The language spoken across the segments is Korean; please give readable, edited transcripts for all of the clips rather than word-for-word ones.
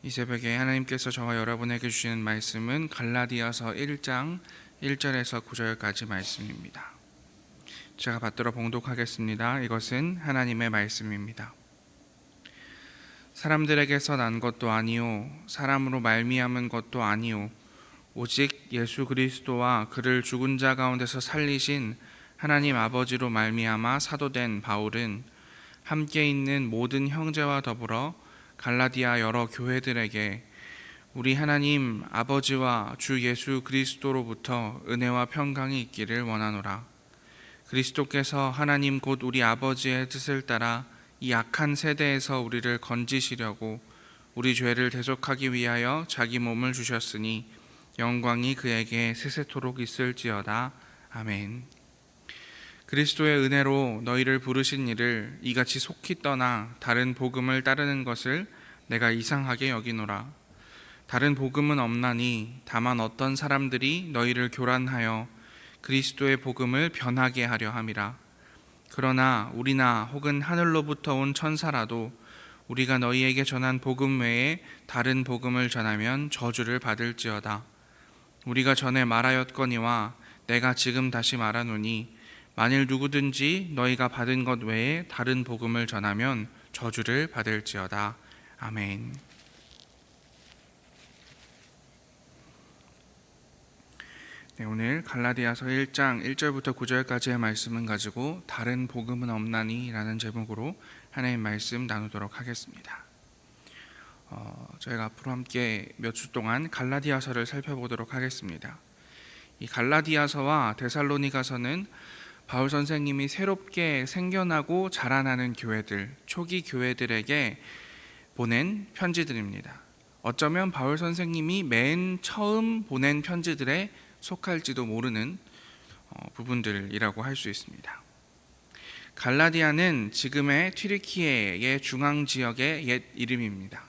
이 새벽에 하나님께서 저와 여러분에게 주시는 말씀은 갈라디아서 1장 1절에서 9절까지 말씀입니다. 제가 받들어 봉독하겠습니다. 이것은 하나님의 말씀입니다. 사람들에게서 난 것도 아니요 사람으로 말미암은 것도 아니요 오직 예수 그리스도와 그를 죽은 자 가운데서 살리신 하나님 아버지로 말미암아 사도된 바울은 함께 있는 모든 형제와 더불어 갈라디아 여러 교회들에게 우리 하나님 아버지와 주 예수 그리스도로부터 은혜와 평강이 있기를 원하노라. 그리스도께서 하나님 곧 우리 아버지의 뜻을 따라 이 악한 세대에서 우리를 건지시려고 우리 죄를 대속하기 위하여 자기 몸을 주셨으니 영광이 그에게 세세토록 있을지어다. 아멘. 그리스도의 은혜로 너희를 부르신 이를 이같이 속히 떠나 다른 복음을 따르는 것을 내가 이상하게 여기노라. 다른 복음은 없나니 다만 어떤 사람들이 너희를 교란하여 그리스도의 복음을 변하게 하려 함이라. 그러나 우리나 혹은 하늘로부터 온 천사라도 우리가 너희에게 전한 복음 외에 다른 복음을 전하면 저주를 받을지어다. 우리가 전에 말하였거니와 내가 지금 다시 말하노니 만일 누구든지 너희가 받은 것 외에 다른 복음을 전하면 저주를 받을지어다. 아멘. 네, 오늘 갈라디아서 1장 1절부터 9절까지의 말씀을 가지고 다른 복음은 없나니 라는 제목으로 하나님의 말씀 나누도록 하겠습니다. 저희가 앞으로 함께 몇 주 동안 갈라디아서를 살펴보도록 하겠습니다. 이 갈라디아서와 데살로니가서는 바울 선생님이 새롭게 생겨나고 자라나는 교회들, 초기 교회들에게 보낸 편지들입니다. 어쩌면 바울 선생님이 맨 처음 보낸 편지들에 속할지도 모르는 부분들이라고 할 수 있습니다. 갈라디아는 지금의 튀르키예의 중앙 지역의 옛 이름입니다.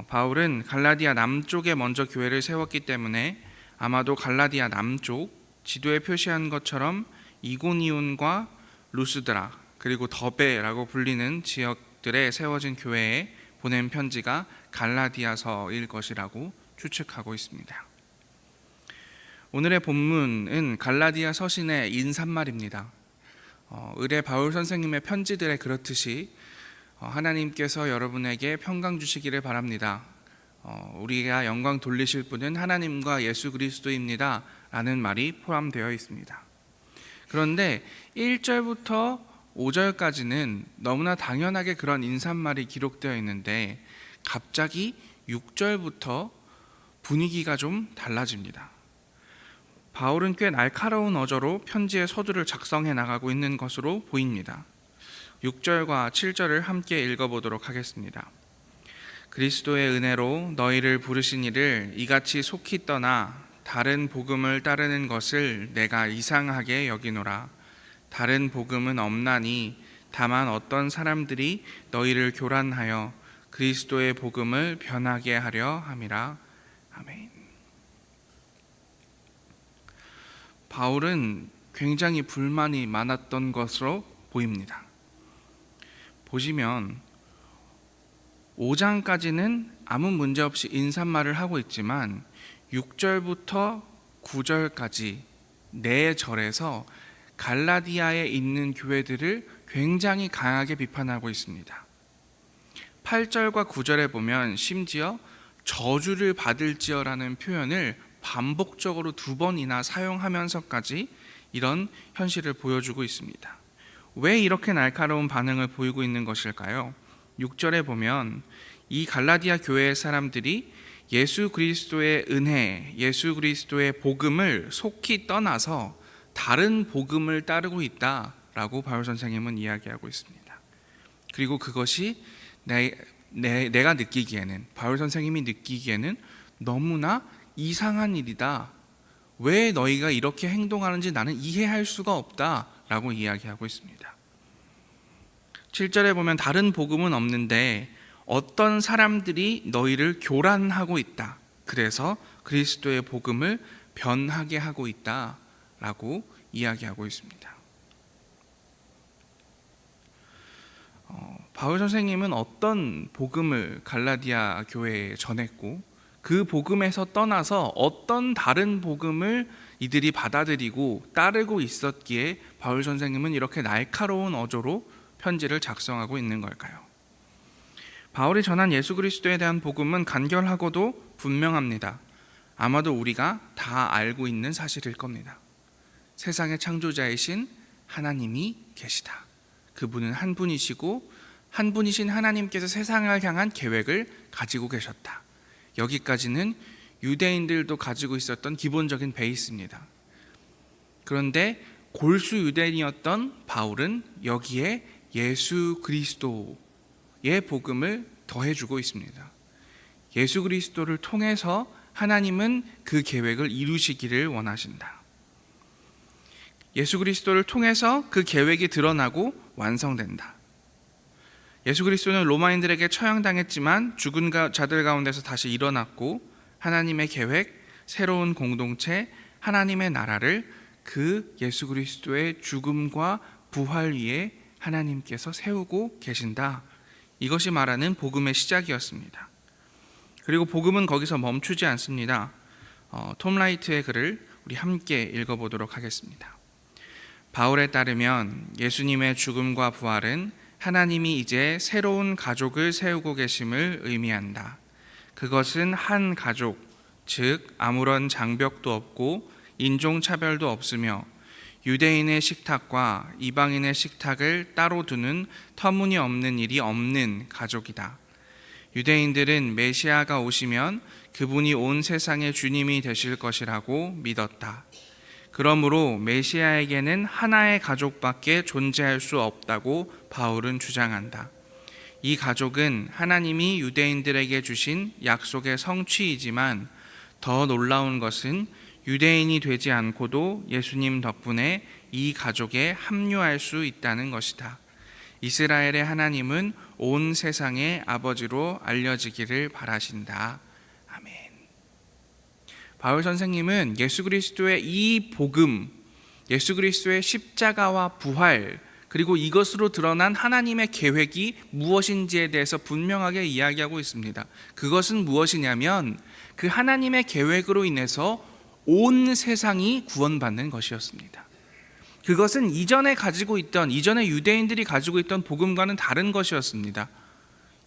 바울은 갈라디아 남쪽에 먼저 교회를 세웠기 때문에 아마도 갈라디아 남쪽, 지도에 표시한 것처럼 이고니온과 루스드라 그리고 더베라고 불리는 지역들에 세워진 교회에 보낸 편지가 갈라디아서일 것이라고 추측하고 있습니다. 오늘의 본문은 갈라디아 서신의 인사말입니다. 의례 바울 선생님의 편지들에 그렇듯이 하나님께서 여러분에게 평강 주시기를 바랍니다. 우리가 영광 돌리실 분은 하나님과 예수 그리스도입니다 라는 말이 포함되어 있습니다. 그런데 1절부터 5절까지는 너무나 당연하게 그런 인사말이 기록되어 있는데 갑자기 6절부터 분위기가 좀 달라집니다. 바울은 꽤 날카로운 어조로 편지의 서두를 작성해 나가고 있는 것으로 보입니다. 6절과 7절을 함께 읽어보도록 하겠습니다. 그리스도의 은혜로 너희를 부르신 이를 이같이 속히 떠나 다른 복음을 따르는 것을 내가 이상하게 여기노라. 다른 복음은 없나니 다만 어떤 사람들이 너희를 교란하여 그리스도의 복음을 변하게 하려 함이라. 아멘. 바울은 굉장히 불만이 많았던 것으로 보입니다. 보시면 5장까지는 아무 문제 없이 인사말을 하고 있지만 6절부터 9절까지 4절에서 갈라디아에 있는 교회들을 굉장히 강하게 비판하고 있습니다. 8절과 9절에 보면 심지어 저주를 받을지어라는 표현을 반복적으로 2번이나 사용하면서까지 이런 현실을 보여주고 있습니다. 왜 이렇게 날카로운 반응을 보이고 있는 것일까요? 6절에 보면 이 갈라디아 교회의 사람들이 예수 그리스도의 은혜, 예수 그리스도의 복음을 속히 떠나서 다른 복음을 따르고 있다라고 바울 선생님은 이야기하고 있습니다. 그리고 그것이 내가 느끼기에는, 바울 선생님이 느끼기에는 너무나 이상한 일이다. 왜 너희가 이렇게 행동하는지 나는 이해할 수가 없다라고 이야기하고 있습니다. 7절에 보면 다른 복음은 없는데 어떤 사람들이 너희를 교란하고 있다. 그래서 그리스도의 복음을 변하게 하고 있다라고 이야기하고 있습니다. 바울 선생님은 어떤 복음을 갈라디아 교회에 전했고 그 복음에서 떠나서 어떤 다른 복음을 이들이 받아들이고 따르고 있었기에 바울 선생님은 이렇게 날카로운 어조로 편지를 작성하고 있는 걸까요? 바울이 전한 예수 그리스도에 대한 복음은 간결하고도 분명합니다. 아마도 우리가 다 알고 있는 사실일 겁니다. 세상의 창조자이신 하나님이 계시다. 그분은 한 분이시고 한 분이신 하나님께서 세상을 향한 계획을 가지고 계셨다. 여기까지는 유대인들도 가지고 있었던 기본적인 베이스입니다. 그런데 골수 유대인이었던 바울은 여기에 예수 그리스도의 복음을 더해주고 있습니다. 예수 그리스도를 통해서 하나님은 그 계획을 이루시기를 원하신다. 예수 그리스도를 통해서 그 계획이 드러나고 완성된다. 예수 그리스도는 로마인들에게 처형당했지만 죽은 자들 가운데서 다시 일어났고 하나님의 계획, 새로운 공동체, 하나님의 나라를 그 예수 그리스도의 죽음과 부활 위에 하나님께서 세우고 계신다. 이것이 말하는 복음의 시작이었습니다. 그리고 복음은 거기서 멈추지 않습니다. 톰 라이트의 글을 우리 함께 읽어보도록 하겠습니다. 바울에 따르면 예수님의 죽음과 부활은 하나님이 이제 새로운 가족을 세우고 계심을 의미한다. 그것은 한 가족, 즉 아무런 장벽도 없고 인종차별도 없으며 유대인의 식탁과 이방인의 식탁을 따로 두는 터무니없는 일이 없는 가족이다. 유대인들은 메시아가 오시면 그분이 온 세상의 주님이 되실 것이라고 믿었다. 그러므로 메시아에게는 하나의 가족밖에 존재할 수 없다고 바울은 주장한다. 이 가족은 하나님이 유대인들에게 주신 약속의 성취이지만 더 놀라운 것은 유대인이 되지 않고도 예수님 덕분에 이 가족에 합류할 수 있다는 것이다. 이스라엘의 하나님은 온 세상의 아버지로 알려지기를 바라신다. 아멘. 바울 선생님은 예수 그리스도의 이 복음, 예수 그리스도의 십자가와 부활, 그리고 이것으로 드러난 하나님의 계획이 무엇인지에 대해서 분명하게 이야기하고 있습니다. 그것은 무엇이냐면 그 하나님의 계획으로 인해서 온 세상이 구원받는 것이었습니다. 그것은 이전에 유대인들이 가지고 있던 복음과는 다른 것이었습니다.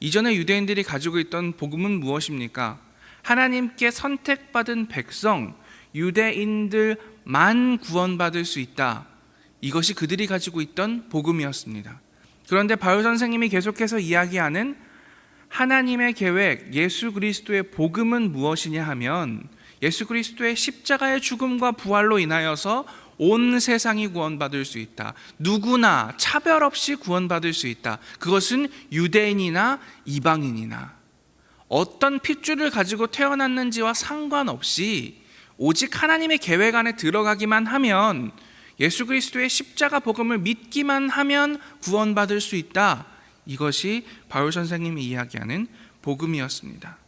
이전에 유대인들이 가지고 있던 복음은 무엇입니까? 하나님께 선택받은 백성, 유대인들만 구원받을 수 있다. 이것이 그들이 가지고 있던 복음이었습니다. 그런데 바울 선생님이 계속해서 이야기하는 하나님의 계획, 예수 그리스도의 복음은 무엇이냐 하면 예수 그리스도의 십자가의 죽음과 부활로 인하여서 온 세상이 구원받을 수 있다. 누구나 차별 없이 구원받을 수 있다. 그것은 유대인이나 이방인이나 어떤 핏줄을 가지고 태어났는지와 상관없이 오직 하나님의 계획 안에 들어가기만 하면, 예수 그리스도의 십자가 복음을 믿기만 하면 구원받을 수 있다. 이것이 바울 선생님이 이야기하는 복음이었습니다.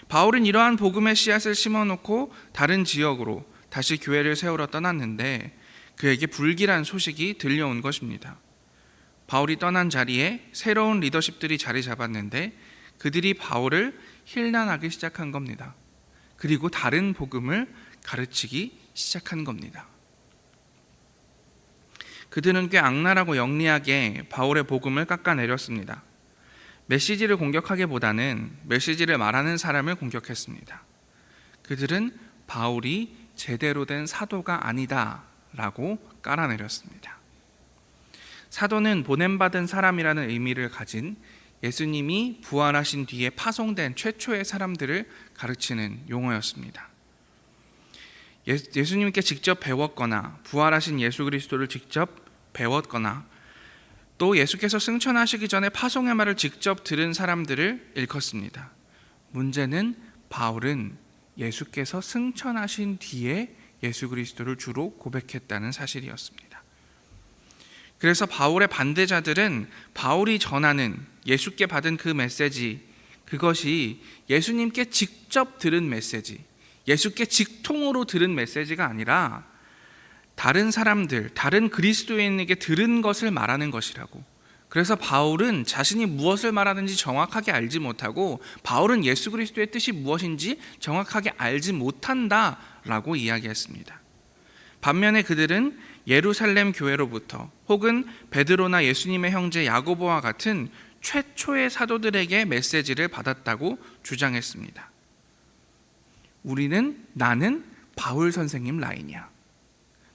바울은 이러한 복음의 씨앗을 심어놓고 다른 지역으로 다시 교회를 세우러 떠났는데 그에게 불길한 소식이 들려온 것입니다. 바울이 떠난 자리에 새로운 리더십들이 자리 잡았는데 그들이 바울을 힐난하기 시작한 겁니다. 그리고 다른 복음을 가르치기 시작한 겁니다. 그들은 꽤 악랄하고 영리하게 바울의 복음을 깎아내렸습니다. 메시지를 공격하기보다는 메시지를 말하는 사람을 공격했습니다. 그들은 바울이 제대로 된 사도가 아니다 라고 깔아내렸습니다. 사도는 보냄받은 사람이라는 의미를 가진 예수님이 부활하신 뒤에 파송된 최초의 사람들을 가르치는 용어였습니다. 예수님께 직접 배웠거나 부활하신 예수 그리스도를 직접 배웠거나 또 예수께서 승천하시기 전에 파송의 말을 직접 들은 사람들을 일컫습니다. 문제는 바울은 예수께서 승천하신 뒤에 예수 그리스도를 주로 고백했다는 사실이었습니다. 그래서 바울의 반대자들은 바울이 전하는 예수께 받은 그 메시지, 그것이 예수님께 직접 들은 메시지, 예수께 직통으로 들은 메시지가 아니라 다른 사람들, 다른 그리스도인에게 들은 것을 말하는 것이라고, 그래서 바울은 자신이 무엇을 말하는지 정확하게 알지 못하고 바울은 예수 그리스도의 뜻이 무엇인지 정확하게 알지 못한다라고 이야기했습니다. 반면에 그들은 예루살렘 교회로부터 혹은 베드로나 예수님의 형제 야고보와 같은 최초의 사도들에게 메시지를 받았다고 주장했습니다. 나는 바울 선생님 라인이야.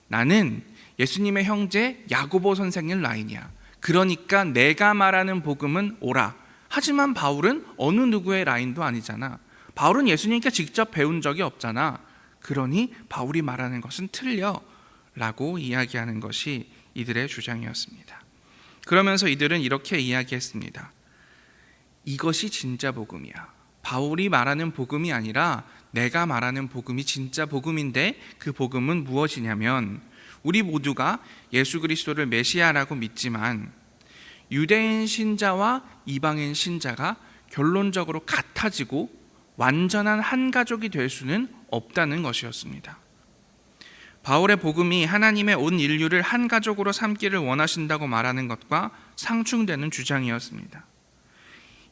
나는 예수님의 형제 야고보 선생님 라인이야. 그러니까 내가 말하는 복음은 옳아. 하지만 바울은 어느 누구의 라인도 아니잖아. 바울은 예수님께 직접 배운 적이 없잖아. 그러니 바울이 말하는 것은 틀려 라고 이야기하는 것이 이들의 주장이었습니다. 그러면서 이들은 이렇게 이야기했습니다. 이것이 진짜 복음이야. 바울이 말하는 복음이 아니라 내가 말하는 복음이 진짜 복음인데 그 복음은 무엇이냐면 우리 모두가 예수 그리스도를 메시아라고 믿지만 유대인 신자와 이방인 신자가 결론적으로 같아지고 완전한 한 가족이 될 수는 없다는 것이었습니다. 바울의 복음이 하나님의 온 인류를 한 가족으로 삼기를 원하신다고 말하는 것과 상충되는 주장이었습니다.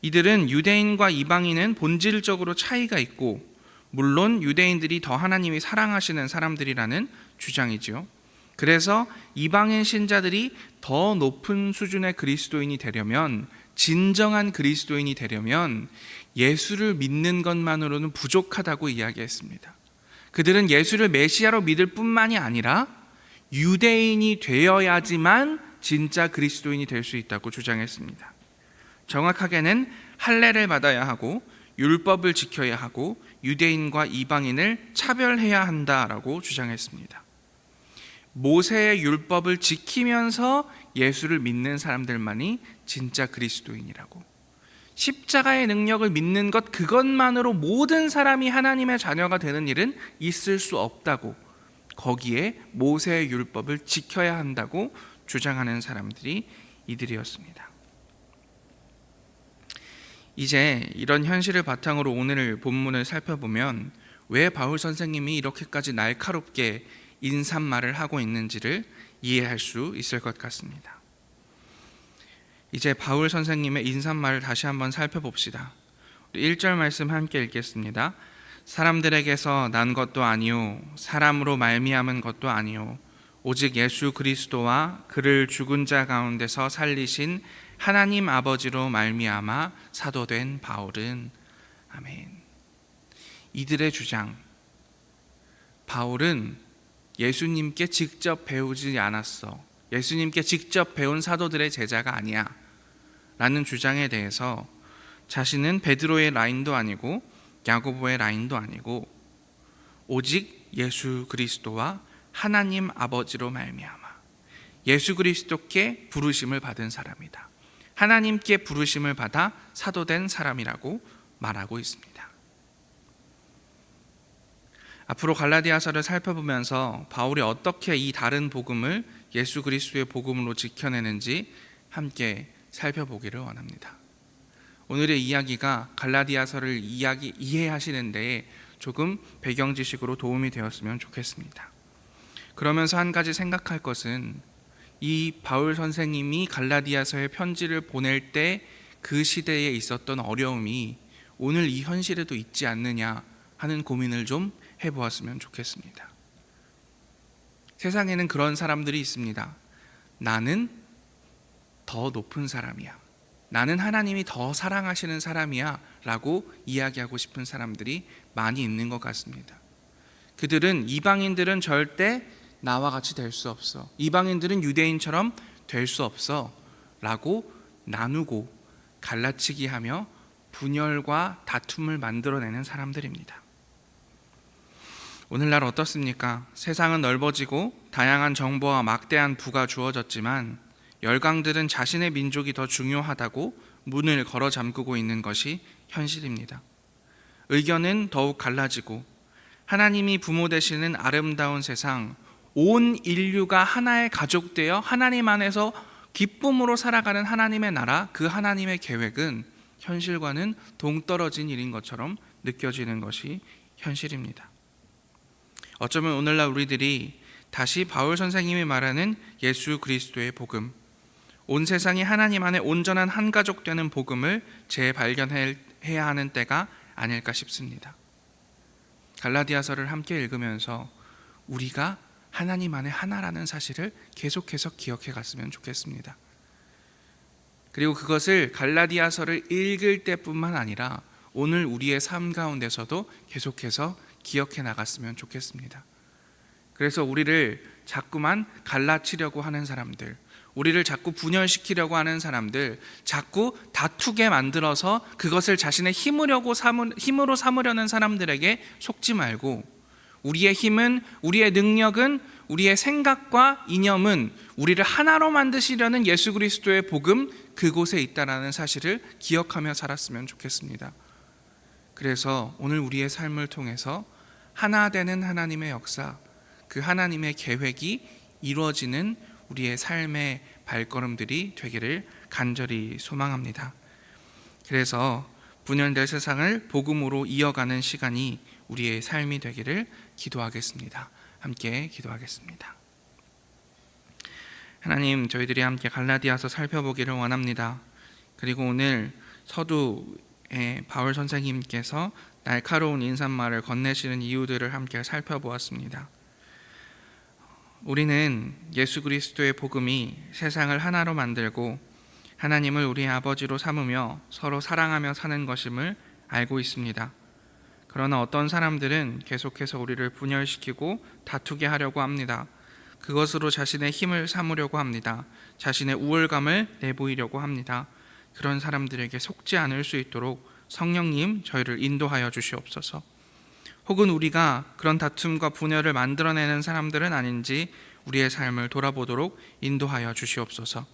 이들은 유대인과 이방인은 본질적으로 차이가 있고 물론 유대인들이 더 하나님이 사랑하시는 사람들이라는 주장이지요. 그래서 이방인 신자들이 더 높은 수준의 그리스도인이 되려면, 진정한 그리스도인이 되려면 예수를 믿는 것만으로는 부족하다고 이야기했습니다. 그들은 예수를 메시아로 믿을 뿐만이 아니라 유대인이 되어야지만 진짜 그리스도인이 될 수 있다고 주장했습니다. 정확하게는 할례를 받아야 하고 율법을 지켜야 하고 유대인과 이방인을 차별해야 한다라고 주장했습니다. 모세의 율법을 지키면서 예수를 믿는 사람들만이 진짜 그리스도인이라고, 십자가의 능력을 믿는 것 그것만으로 모든 사람이 하나님의 자녀가 되는 일은 있을 수 없다고, 거기에 모세의 율법을 지켜야 한다고 주장하는 사람들이 이들이었습니다. 이제 이런 현실을 바탕으로 오늘 본문을 살펴보면 왜 바울 선생님이 이렇게까지 날카롭게 인사말을 하고 있는지를 이해할 수 있을 것 같습니다. 이제 바울 선생님의 인사말을 다시 한번 살펴봅시다. 1절 말씀 함께 읽겠습니다. 사람들에게서 난 것도 아니요 사람으로 말미암은 것도 아니요 오직 예수 그리스도와 그를 죽은 자 가운데서 살리신 하나님 아버지로 말미암아 사도된 바울은. 아멘. 이들의 주장, 바울은 예수님께 직접 배우지 않았어, 예수님께 직접 배운 사도들의 제자가 아니야 라는 주장에 대해서 자신은 베드로의 라인도 아니고 야고보의 라인도 아니고 오직 예수 그리스도와 하나님 아버지로 말미암아 예수 그리스도께 부르심을 받은 사람이다, 하나님께 부르심을 받아 사도된 사람이라고 말하고 있습니다. 앞으로 갈라디아서를 살펴보면서 바울이 어떻게 이 다른 복음을 예수 그리스도의 복음으로 지켜내는지 함께 살펴보기를 원합니다. 오늘의 이야기가 갈라디아서를 이해하시는 데에 조금 배경 지식으로 도움이 되었으면 좋겠습니다. 그러면서 한 가지 생각할 것은 이 바울 선생님이 갈라디아서의 편지를 보낼 때 그 시대에 있었던 어려움이 오늘 이 현실에도 있지 않느냐 하는 고민을 좀 해보았으면 좋겠습니다. 세상에는 그런 사람들이 있습니다. 나는 더 높은 사람이야, 나는 하나님이 더 사랑하시는 사람이야 라고 이야기하고 싶은 사람들이 많이 있는 것 같습니다. 그들은 이방인들은 절대 나와 같이 될 수 없어, 이방인들은 유대인처럼 될 수 없어 라고 나누고 갈라치기 하며 분열과 다툼을 만들어내는 사람들입니다. 오늘날 어떻습니까? 세상은 넓어지고 다양한 정보와 막대한 부가 주어졌지만 열강들은 자신의 민족이 더 중요하다고 문을 걸어 잠그고 있는 것이 현실입니다. 의견은 더욱 갈라지고 하나님이 부모 되시는 아름다운 세상, 온 인류가 하나의 가족 되어 하나님 안에서 기쁨으로 살아가는 하나님의 나라, 그 하나님의 계획은 현실과는 동떨어진 일인 것처럼 느껴지는 것이 현실입니다. 어쩌면 오늘날 우리들이 다시 바울 선생님이 말하는 예수 그리스도의 복음, 온 세상이 하나님 안에 온전한 한 가족 되는 복음을 재발견해야 하는 때가 아닐까 싶습니다. 갈라디아서를 함께 읽으면서 우리가 하나님 안에 하나라는 사실을 계속해서 기억해 갔으면 좋겠습니다. 그리고 그것을 갈라디아서를 읽을 때뿐만 아니라 오늘 우리의 삶 가운데서도 계속해서 기억해 나갔으면 좋겠습니다. 그래서 우리를 자꾸만 갈라치려고 하는 사람들, 우리를 자꾸 분열시키려고 하는 사람들, 자꾸 다투게 만들어서 그것을 자신의 힘으로 삼으려는 사람들에게 속지 말고, 우리의 힘은, 우리의 능력은, 우리의 생각과 이념은 우리를 하나로 만드시려는 예수 그리스도의 복음, 그곳에 있다라는 사실을 기억하며 살았으면 좋겠습니다. 그래서 오늘 우리의 삶을 통해서 하나 되는 하나님의 역사, 그 하나님의 계획이 이루어지는 우리의 삶의 발걸음들이 되기를 간절히 소망합니다. 그래서 분열될 세상을 복음으로 이어가는 시간이 우리의 삶이 되기를 기도하겠습니다. 함께 기도하겠습니다. 하나님, 저희들이 함께 갈라디아서 살펴보기를 원합니다. 그리고 오늘 서두에 바울 선생님께서 날카로운 인사말을 건네시는 이유들을 함께 살펴보았습니다. 우리는 예수 그리스도의 복음이 세상을 하나로 만들고 하나님을 우리의 아버지로 삼으며 서로 사랑하며 사는 것임을 알고 있습니다. 그러나 어떤 사람들은 계속해서 우리를 분열시키고 다투게 하려고 합니다. 그것으로 자신의 힘을 삼으려고 합니다. 자신의 우월감을 내보이려고 합니다. 그런 사람들에게 속지 않을 수 있도록 성령님, 저희를 인도하여 주시옵소서. 혹은 우리가 그런 다툼과 분열을 만들어내는 사람들은 아닌지 우리의 삶을 돌아보도록 인도하여 주시옵소서.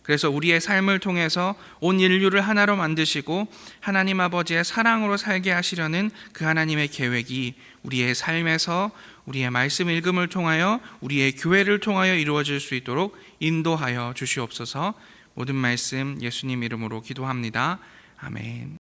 그래서 우리의 삶을 통해서 온 인류를 하나로 만드시고 하나님 아버지의 사랑으로 살게 하시려는 그 하나님의 계획이 우리의 삶에서, 우리의 말씀 읽음을 통하여, 우리의 교회를 통하여 이루어질 수 있도록 인도하여 주시옵소서. 모든 말씀 예수님 이름으로 기도합니다. 아멘.